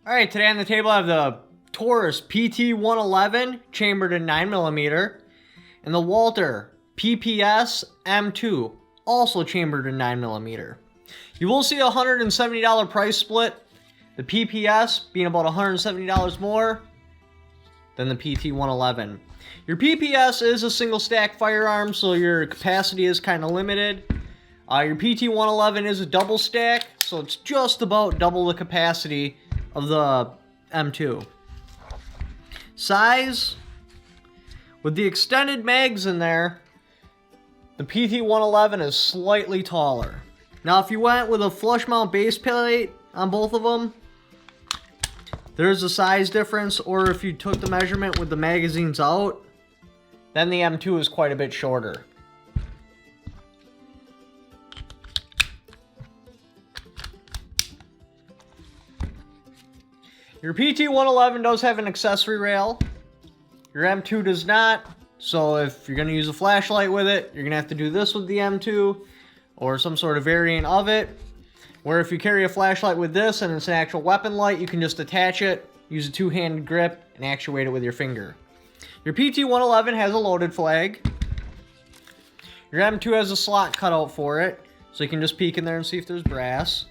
Alright, today on the table I have the Taurus PT111 chambered in 9mm and the Walter PPS M2 also chambered in 9mm. You will see a $170 price split, the PPS being about $170 more than the PT111. Your PPS is a single stack firearm, so your capacity is kind of limited. Your PT111 is a double stack, so it's just about double the capacity of the M2. Size, with the extended mags in there, the PT111 is slightly taller. Now if you went with a flush mount base plate on both of them, there's a size difference, or if you took the measurement with the magazines out, then the M2 is quite a bit shorter. Your PT111 does have an accessory rail. Your M2 does not. So if you're going to use a flashlight with it, you're going to have to do this with the M2 or some sort of variant of it. Where if you carry a flashlight with this and it's an actual weapon light, you can just attach it, use a two-handed grip, and actuate it with your finger. Your PT111 has a loaded flag. Your M2 has a slot cut out for it, so you can just peek in there and see if there's brass.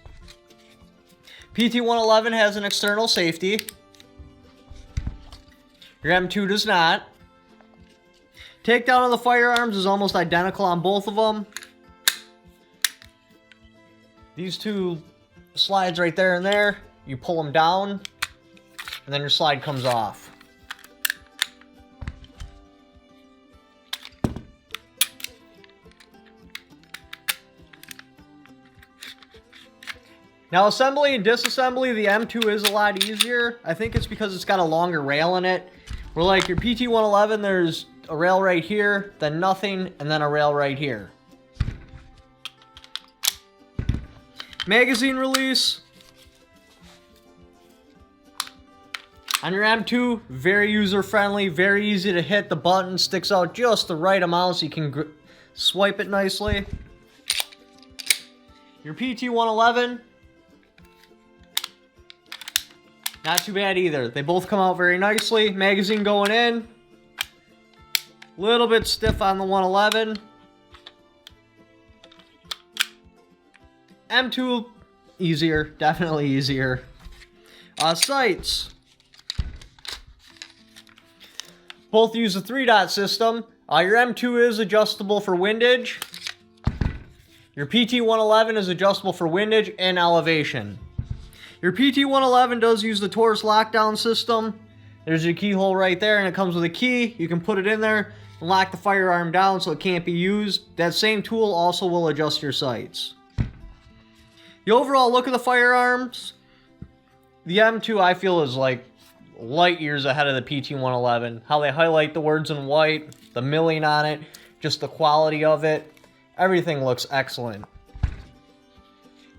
PT111 has an external safety. Your M2 does not. Takedown of the firearms is almost identical on both of them. These two slides right there and there, you pull them down, and then your slide comes off. Now assembly and disassembly, the M2 is a lot easier. I think it's because it's got a longer rail in it. Where like your PT111, there's a rail right here, then nothing, and then a rail right here. Magazine release. On your M2, very user-friendly, very easy to hit. The button sticks out just the right amount so you can swipe it nicely. Your PT111, not too bad either. They both come out very nicely. Magazine going in. Little bit stiff on the 111. M2, easier. Definitely easier. Sights. Both use a 3-dot system. Your M2 is adjustable for windage. Your PT111 is adjustable for windage and elevation. Your PT111 does use the Taurus lockdown system. There's your keyhole right there, and it comes with a key. You can put it in there and lock the firearm down so it can't be used. That same tool also will adjust your sights. The overall look of the firearms, the M2 I feel is like light years ahead of the PT111. How they highlight the words in white, the milling on it, just the quality of it. Everything looks excellent.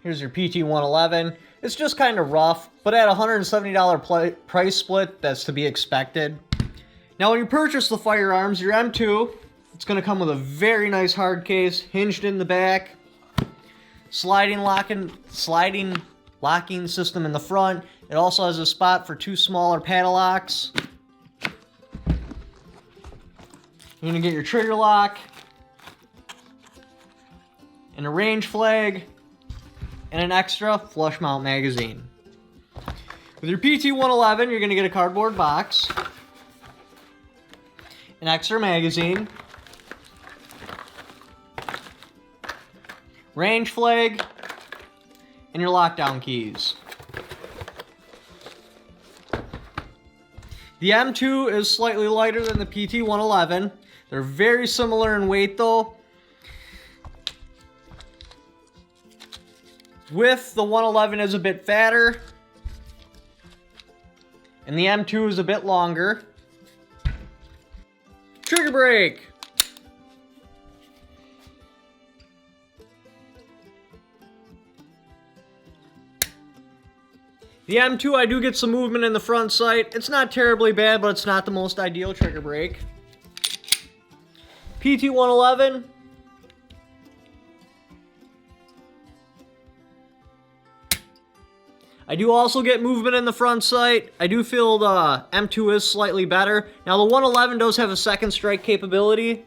Here's your PT111. It's just kind of rough, but at a $170 price split, that's to be expected. Now, when you purchase the firearms, your M2, it's going to come with a very nice hard case, hinged in the back, sliding locking system in the front. It also has a spot for 2 smaller padlocks. You're going to get your trigger lock, and a range flag, and an extra flush mount magazine. With your PT111, you're going to get a cardboard box, an extra magazine, range flag, and your lockdown keys. The M2 is slightly lighter than the PT111. They're very similar in weight though. With the 111 is a bit fatter, and the M2 is a bit longer. Trigger brake. The M2, I do get some movement in the front sight. It's not terribly bad, but it's not the most ideal trigger brake. PT111. I do also get movement in the front sight. I do feel the M2 is slightly better. Now the 111 does have a second strike capability.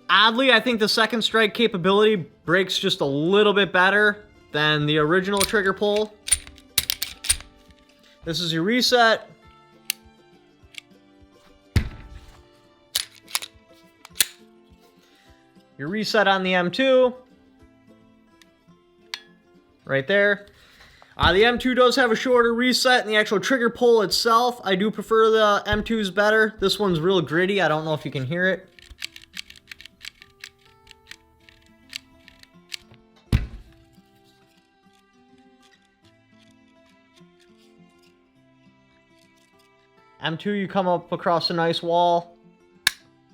Oddly, I think the second strike capability breaks just a little bit better than the original trigger pull. This is your reset. Your reset on the M2. Right there. The M2 does have a shorter reset in the actual trigger pull itself. I do prefer the M2's better. This one's real gritty. I don't know if you can hear it. M2, you come up across a nice wall,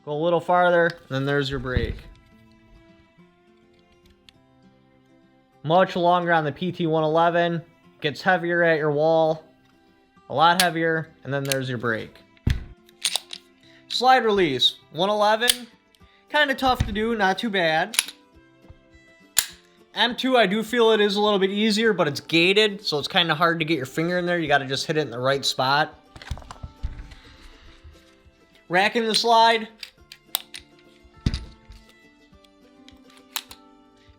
go a little farther, and then there's your brake. Much longer on the PT111, gets heavier at your wall, a lot heavier, and then there's your brake. Slide release, 111, kind of tough to do, not too bad. M2, I do feel it is a little bit easier, but it's gated, so it's kind of hard to get your finger in there. You got to just hit it in the right spot. Racking the slide.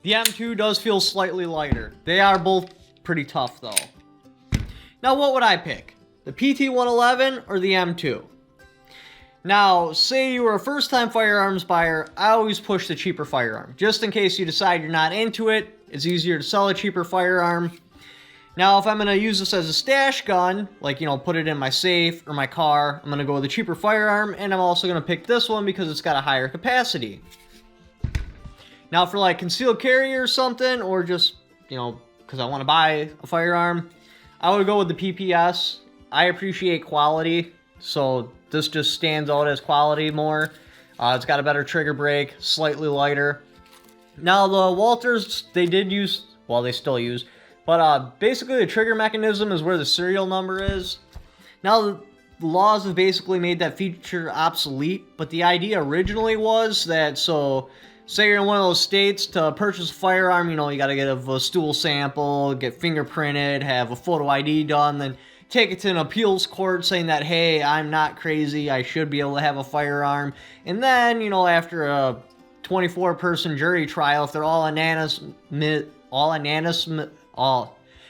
The M2 does feel slightly lighter. They are both pretty tough though. Now what would I pick? The PT111 or the M2? Now, say you were a first-time firearms buyer, I always push the cheaper firearm. Just in case you decide you're not into it, it's easier to sell a cheaper firearm. Now, if I'm going to use this as a stash gun, like, you know, put it in my safe or my car, I'm going to go with a cheaper firearm, and I'm also going to pick this one because it's got a higher capacity. Now, for like concealed carry or something, or just, you know, because I want to buy a firearm, I would go with the PPS. I appreciate quality, so this just stands out as quality more. It's got a better trigger brake, slightly lighter. Now, the Walthers, they did use, well, they still use, but basically the trigger mechanism is where the serial number is. Now, the laws have basically made that feature obsolete, but the idea originally was that, so, say you're in one of those states, to purchase a firearm, you know, you gotta get a stool sample, get fingerprinted, have a photo ID done, then take it to an appeals court saying that, hey, I'm not crazy, I should be able to have a firearm. And then, you know, after a 24-person jury trial, if they're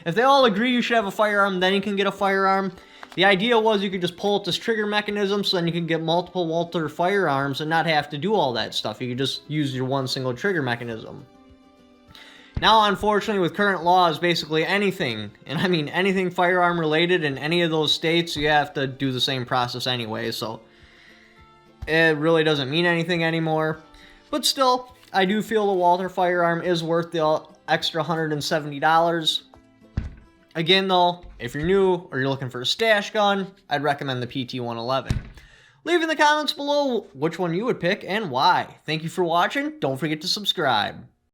if they all agree you should have a firearm, then you can get a firearm. The idea was you could just pull up this trigger mechanism so then you can get multiple Walther firearms and not have to do all that stuff. You could just use your one single trigger mechanism. Now, unfortunately, with current laws, basically anything, and I mean anything firearm related in any of those states, you have to do the same process anyway, so it really doesn't mean anything anymore. But still, I do feel the Walther firearm is worth the extra $170. Again though, if you're new or you're looking for a stash gun, I'd recommend the PT111. Leave in the comments below which one you would pick and why. Thank you for watching. Don't forget to subscribe.